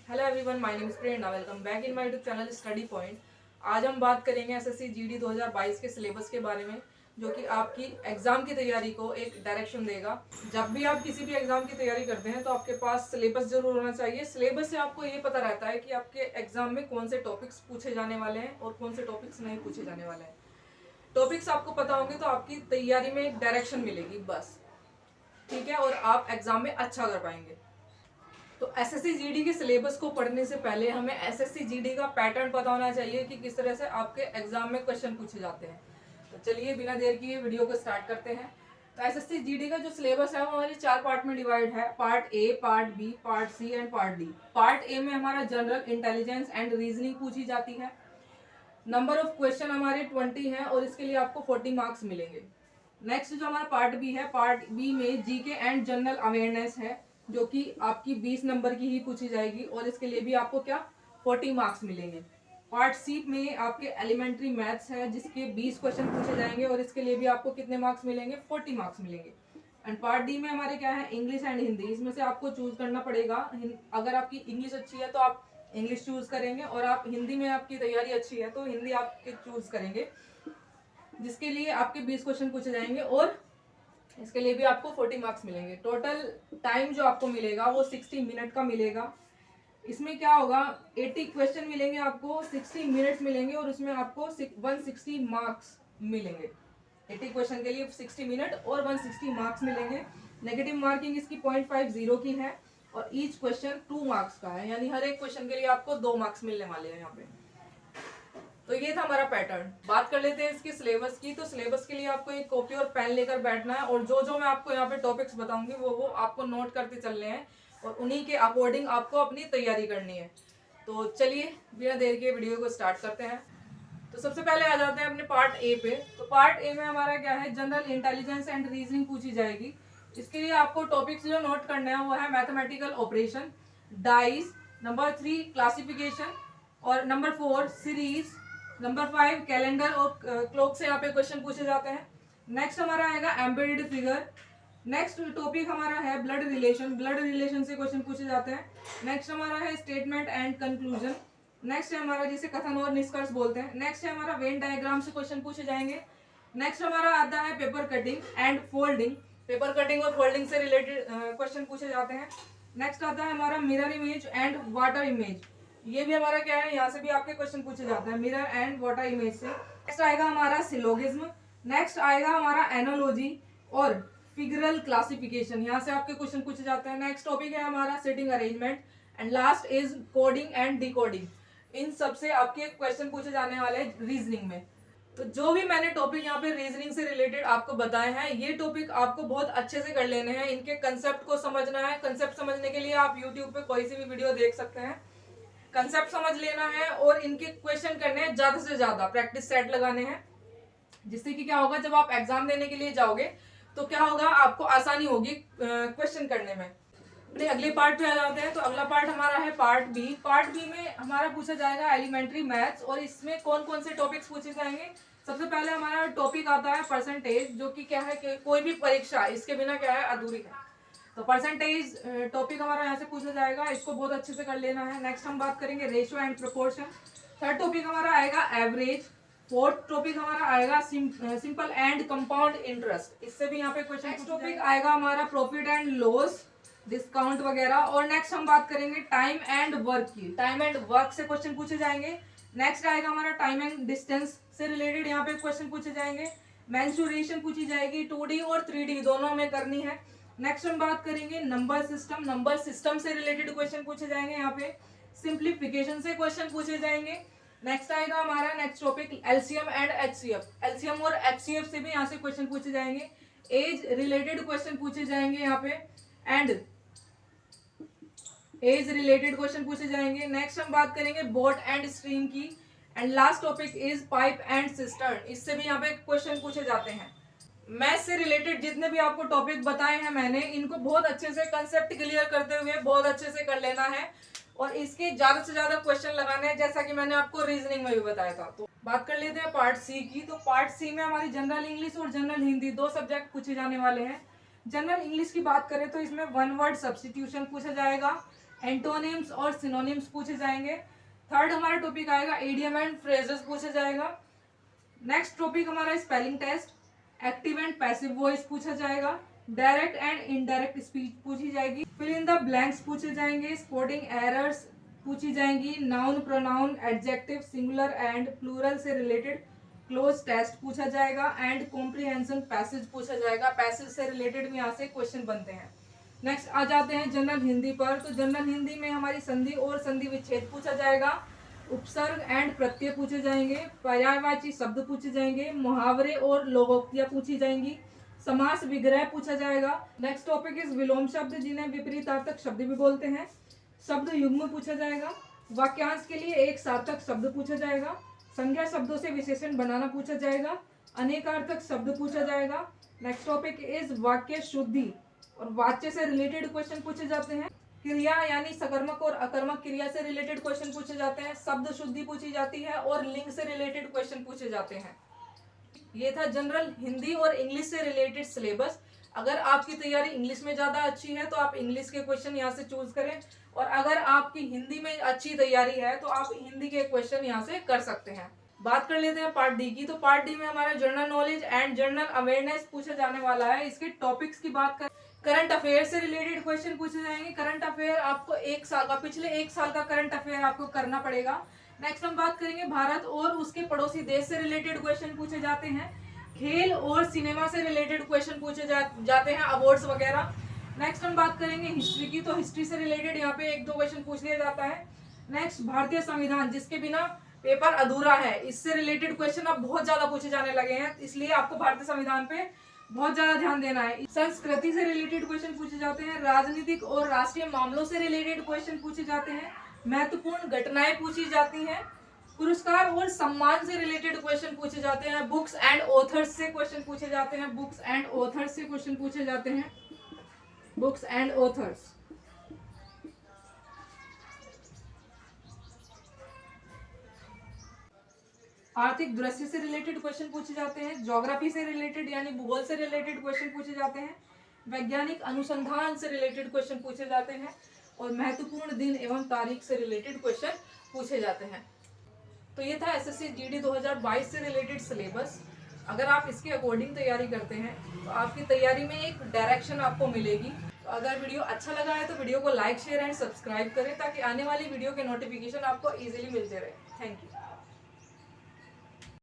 Hello everyone, my name is Prerna. Welcome back in my YouTube channel study point. आज हम बात करेंगे SSC GD 2022 के syllabus के बारे में, जो कि आपकी एग्जाम की तैयारी को एक डायरेक्शन देगा। जब भी आप किसी भी एग्जाम की तैयारी करते हैं तो आपके पास सिलेबस जरूर होना चाहिए। सिलेबस से आपको ये पता रहता है कि आपके एग्जाम में कौन से टॉपिक्स पूछे जाने वाले हैं और कौन से टॉपिक्स नहीं पूछे जाने वाले हैं। टॉपिक्स आपको पता होंगे तो आपकी तैयारी में एक डायरेक्शन मिलेगी, बस। ठीक है, और आप एग्जाम में अच्छा कर पाएंगे। तो एसएससी जीडी के सिलेबस को पढ़ने से पहले हमें एसएससी जीडी का पैटर्न पता होना चाहिए कि किस तरह से आपके एग्जाम में क्वेश्चन पूछे जाते हैं। तो चलिए बिना देर किए वीडियो को स्टार्ट करते हैं। तो एसएससी जीडी का जो सिलेबस है वो हमारे 4 पार्ट में डिवाइड है। Part A, part B, part C and part D. Part A में हमारा जनरल इंटेलिजेंस एंड रीजनिंग पूछी जाती है। नंबर ऑफ क्वेश्चन हमारे 20 हैं और इसके लिए आपको 40 मार्क्स मिलेंगे। नेक्स्ट जो हमारा पार्ट बी है, पार्ट बी में जीके एंड जनरल अवेयरनेस है, जो कि आपकी 20 नंबर की ही पूछी जाएगी और इसके लिए भी आपको क्या 40 मार्क्स मिलेंगे। पार्ट सी में आपके एलिमेंट्री मैथ्स है, जिसके 20 क्वेश्चन पूछे जाएंगे और इसके लिए भी आपको कितने मार्क्स मिलेंगे, 40 मार्क्स मिलेंगे। एंड पार्ट डी में हमारे क्या है, इंग्लिश एंड हिंदी। इसमें से आपको चूज करना पड़ेगा। अगर आपकी इंग्लिश अच्छी है तो आप इंग्लिश चूज करेंगे, और आप हिंदी में आपकी तैयारी अच्छी है तो हिंदी आप चूज करेंगे, जिसके लिए आपके 20 क्वेश्चन पूछे जाएंगे और इसके लिए भी आपको 40 मार्क्स मिलेंगे। टोटल टाइम जो आपको मिलेगा वो 60 मिनट का मिलेगा। इसमें क्या होगा, 80 क्वेश्चन मिलेंगे आपको, 60 मिनट्स मिलेंगे और उसमें आपको 160 मार्क्स मिलेंगे। 80 क्वेश्चन के लिए 60 मिनट और 160 मार्क्स मिलेंगे। नेगेटिव मार्किंग इसकी 0.50 की है और ईच क्वेश्चन 2 मार्क्स का है, यानी हर एक क्वेश्चन के लिए आपको 2 मार्क्स मिलने वाले हैं यहाँ पे। तो ये था हमारा पैटर्न। बात कर लेते हैं इसके सिलेबस की। तो सिलेबस के लिए आपको एक कॉपी और पेन लेकर बैठना है और जो जो मैं आपको यहाँ पे टॉपिक्स बताऊंगी वो आपको नोट करते चलने हैं और उन्हीं के अकॉर्डिंग आपको अपनी तैयारी करनी है। तो चलिए बिना देर के वीडियो को स्टार्ट करते हैं। तो सबसे पहले आ जाते हैं अपने पार्ट ए पे। तो पार्ट ए में हमारा क्या है, जनरल इंटेलिजेंस एंड रीजनिंग पूछी जाएगी। इसके लिए आपको टॉपिक्स जो नोट करने हैं वो है mathematical operation, dice, number 3 classification और नंबर 4 सीरीज, नंबर 5 कैलेंडर और क्लॉक से यहाँ पे क्वेश्चन पूछे जाते हैं। नेक्स्ट हमारा आएगा एम्बेडेड फिगर। नेक्स्ट टॉपिक हमारा है ब्लड रिलेशन। ब्लड रिलेशन से क्वेश्चन पूछे जाते हैं। नेक्स्ट हमारा है स्टेटमेंट एंड कंक्लूजन। नेक्स्ट है हमारा जिसे कथन और निष्कर्ष बोलते हैं। नेक्स्ट है हमारा वेन डायग्राम से क्वेश्चन पूछे जाएंगे। नेक्स्ट हमारा आता है paper cutting and folding. Paper cutting और फोल्डिंग से रिलेटेड क्वेश्चन पूछे जाते हैं। नेक्स्ट आता है हमारा mirror image and water image. ये भी हमारा क्या है, यहाँ से भी आपके क्वेश्चन पूछे जाते हैं मिरर एंड वाटर इमेज से। नेक्स्ट आएगा हमारा सिलोगिज्म। नेक्स्ट आएगा हमारा एनोलॉजी और फिगरल क्लासिफिकेशन, यहाँ से आपके क्वेश्चन पूछे जाते हैं। नेक्स्ट टॉपिक है हमारा sitting arrangement and last is coding and decoding. इन सब से आपके क्वेश्चन पूछे जाने वाले हैं रीजनिंग में। तो जो भी मैंने टॉपिक यहाँ पे रीजनिंग से रिलेटेड आपको बताए हैं, ये टॉपिक आपको बहुत अच्छे से कर लेने हैं। इनके कंसेप्ट को समझना है। कंसेप्ट समझने के लिए आप यूट्यूब पे कोई सी भी वीडियो देख सकते हैं। कंसेप्ट समझ लेना है और इनके क्वेश्चन करने हैं, ज्यादा से ज्यादा प्रैक्टिस सेट लगाने हैं, जिससे कि क्या होगा, जब आप एग्जाम देने के लिए जाओगे तो क्या होगा, आपको आसानी होगी क्वेश्चन करने में। अपने अगले पार्ट पे आ जाते हैं। तो अगला पार्ट हमारा है पार्ट बी। पार्ट बी में हमारा पूछा जाएगा एलिमेंट्री मैथ्स और इसमें कौन कौन से टॉपिक्स पूछे जाएंगे। सबसे पहले हमारा टॉपिक आता है परसेंटेज, जो कि क्या है कि कोई भी परीक्षा इसके बिना क्या है, अधूरी है। तो परसेंटेज टॉपिक हमारा यहाँ से पूछा जाएगा, इसको बहुत अच्छे से कर लेना है। नेक्स्ट हम बात करेंगे ratio and proportion. Third topic हमारा आएगा एवरेज। फोर्थ टॉपिक हमारा आएगा सिंपल एंड कंपाउंड इंटरेस्ट। इससे भी यहाँ पे क्वेश्चन। नेक्स्ट टॉपिक आएगा हमारा प्रॉफिट एंड लॉस, डिस्काउंट वगैरह। और नेक्स्ट हम बात करेंगे टाइम एंड वर्क की। टाइम एंड वर्क से क्वेश्चन पूछे जाएंगे। नेक्स्ट आएगा हमारा टाइम एंड डिस्टेंस से रिलेटेड यहाँ पे क्वेश्चन पूछे जाएंगे। मेंसुरेशन पूछी जाएगी, 2D और 3D दोनों हमें करनी है। नेक्स्ट हम बात करेंगे नंबर सिस्टम। नंबर सिस्टम से रिलेटेड क्वेश्चन पूछे जाएंगे यहाँ पे। सिंप्लीफिकेशन से क्वेश्चन पूछे जाएंगे। नेक्स्ट आएगा हमारा next topic LCM and HCF. LCM और एचसीएफ से भी यहाँ से क्वेश्चन पूछे जाएंगे। एज रिलेटेड क्वेश्चन पूछे जाएंगे यहाँ पे एंड एज रिलेटेड क्वेश्चन पूछे जाएंगे। नेक्स्ट हम बात करेंगे बोट एंड स्ट्रीम की। And last topic is pipe and cistern. इससे भी यहाँ पे क्वेश्चन पूछे जाते हैं। मैथ से रिलेटेड जितने भी आपको टॉपिक बताए हैं मैंने, इनको बहुत अच्छे से कंसेप्ट क्लियर करते हुए बहुत अच्छे से कर लेना है और इसके ज्यादा से ज्यादा क्वेश्चन लगाने हैं, जैसा कि मैंने आपको रीजनिंग में भी बताया था। तो बात कर लेते हैं पार्ट सी की। तो पार्ट सी में हमारी जनरल इंग्लिश और जनरल हिंदी 2 सब्जेक्ट पूछे जाने वाले हैं। जनरल इंग्लिश की बात करें तो इसमें 1 वर्ड सब्स्टिट्यूशन पूछा जाएगा एंटोनिम्स और सिनोनिम्स पूछे जाएंगे। थर्ड हमारा टॉपिक आएगा इडियम एंड फ्रेजेस पूछा जाएगा। नेक्स्ट टॉपिक हमारा spelling test, active and passive voice पूछा जाएगा। डायरेक्ट एंड इनडायरेक्ट स्पीच पूछी जाएगी। फिल इन द ब्लैंक्स पूछे जाएंगे। स्पॉटिंग एरर्स पूछी जाएंगी। Noun, pronoun, adjective, singular and plural से रिलेटेड क्लोज टेस्ट पूछा जाएगा। एंड कॉम्प्रिहेंशन पैसेज पूछा जाएगा। पैसेज से रिलेटेड भी यहाँ से क्वेश्चन बनते हैं। नेक्स्ट आ जाते हैं जनरल हिंदी पर। तो जनरल हिंदी में हमारी संधि और संधि विच्छेद पूछा जाएगा। उपसर्ग एंड प्रत्यय पूछे जाएंगे। पर्यायवाची शब्द पूछे जाएंगे। मुहावरे और लोकोक्तियां पूछी जाएंगी। समास विग्रह पूछा जाएगा। नेक्स्ट टॉपिक इज विलोम शब्द, जिन्हें विपरीतार्थक शब्द भी बोलते हैं। शब्द युग्म पूछा जाएगा। वाक्यांश के लिए एक सार्थक शब्द पूछा जाएगा। संज्ञा शब्दों से विशेषण बनाना पूछा जाएगा। अनेकार्थक शब्द पूछा जाएगा। नेक्स्ट टॉपिक इज वाक्य शुद्धि और वाच्य से रिलेटेड क्वेश्चन पूछे जाते हैं। क्रिया यानी सकर्मक और अकर्मक क्रिया से रिलेटेड क्वेश्चन पूछे जाते हैं। शब्द शुद्धि पूछी जाती है और लिंग से रिलेटेड क्वेश्चन पूछे जाते हैं। ये था जनरल हिंदी और इंग्लिश से रिलेटेड सिलेबस। अगर आपकी तैयारी इंग्लिश में ज़्यादा अच्छी है तो आप इंग्लिश के क्वेश्चन यहाँ से चूज करें, और अगर आपकी हिंदी में अच्छी तैयारी है तो आप हिंदी के क्वेश्चन यहाँ से कर सकते हैं। बात कर लेते हैं पार्ट डी की। तो पार्ट डी में हमारा general knowledge and general awareness पूछा जाने वाला है। इसके टॉपिक्स की बात कर, करंट अफेयर से रिलेटेड क्वेश्चन पूछे जाएंगे। करंट अफेयर आपको एक साल का, पिछले एक साल का करंट अफेयर आपको करना पड़ेगा। नेक्स्ट हम बात करेंगे भारत और उसके पड़ोसी देश से रिलेटेड क्वेश्चन पूछे जाते हैं। खेल और सिनेमा से रिलेटेड क्वेश्चन पूछे जाते हैं, अवार्ड्स वगैरह। नेक्स्ट हम बात करेंगे हिस्ट्री की। तो हिस्ट्री से रिलेटेड यहाँ पे एक दो क्वेश्चन पूछ लिया जाता है। नेक्स्ट भारतीय संविधान, जिसके बिना पेपर अधूरा है, इससे रिलेटेड क्वेश्चन अब बहुत ज्यादा पूछे जाने लगे हैं, इसलिए आपको भारतीय संविधान पे बहुत ज्यादा ध्यान देना है। संस्कृति से रिलेटेड क्वेश्चन पूछे जाते हैं। राजनीतिक और राष्ट्रीय मामलों से रिलेटेड क्वेश्चन पूछे जाते हैं। महत्वपूर्ण घटनाएं पूछी जाती हैं। पुरस्कार और सम्मान से रिलेटेड क्वेश्चन पूछे जाते हैं। बुक्स एंड ऑथर्स से क्वेश्चन पूछे जाते हैं। बुक्स एंड ऑथर्स से क्वेश्चन पूछे जाते हैं। Books and authors. आर्थिक दृश्य से रिलेटेड क्वेश्चन पूछे जाते हैं। ज्योग्राफी से रिलेटेड यानी भूगोल से रिलेटेड क्वेश्चन पूछे जाते हैं। वैज्ञानिक अनुसंधान से रिलेटेड क्वेश्चन पूछे जाते हैं। और महत्वपूर्ण दिन एवं तारीख से रिलेटेड क्वेश्चन पूछे जाते हैं। तो ये था एसएससी जीडी 2022 से रिलेटेड सिलेबस। अगर आप इसके अकॉर्डिंग तैयारी करते हैं तो आपकी तैयारी में एक डायरेक्शन आपको मिलेगी। तो अगर वीडियो अच्छा लगा है तो वीडियो को लाइक, शेयर एंड सब्सक्राइब करें, ताकि आने वाली वीडियो के नोटिफिकेशन आपको इजीली मिलते रहे। Thank you.